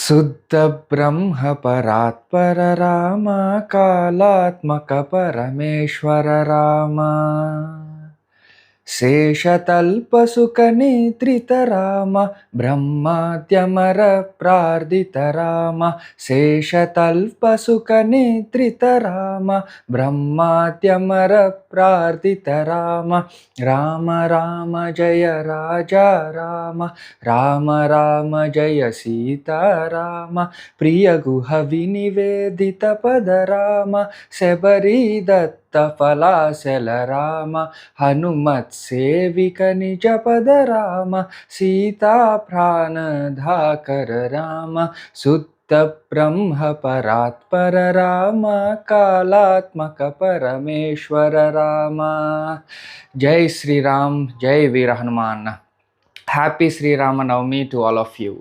శుద్ధ బ్రహ్మ పరాత్పర రామ కాళాత్మక పరమేశ్వర రామ శేషతల్పసుఖ నిద్రిత రామ బ్రహ్మాద్యమర ప్రార్థిత రామ శేషతల్పసుఖ నిద్రిత రామ బ్రహ్మాద్యమర ప్రార్థిత రామ రామ రామ జయ రాజా రామ రామ రామ జయ సీతారామ ప్రియ గుహ వినివేదిత పద రామ శబరి దత్త ఫలాశల రామ హనుమత్ సేవిక నిజ పద రామ సీతా ప్రాణధాకర రామ శుద్ధ బ్రహ్మ పరాత్పర రామ కాళాత్మక పరమేశ్వర రామ. జై శ్రీరామ్, జై వీర Hanuman. Happy Shri Rama Navami to all of you.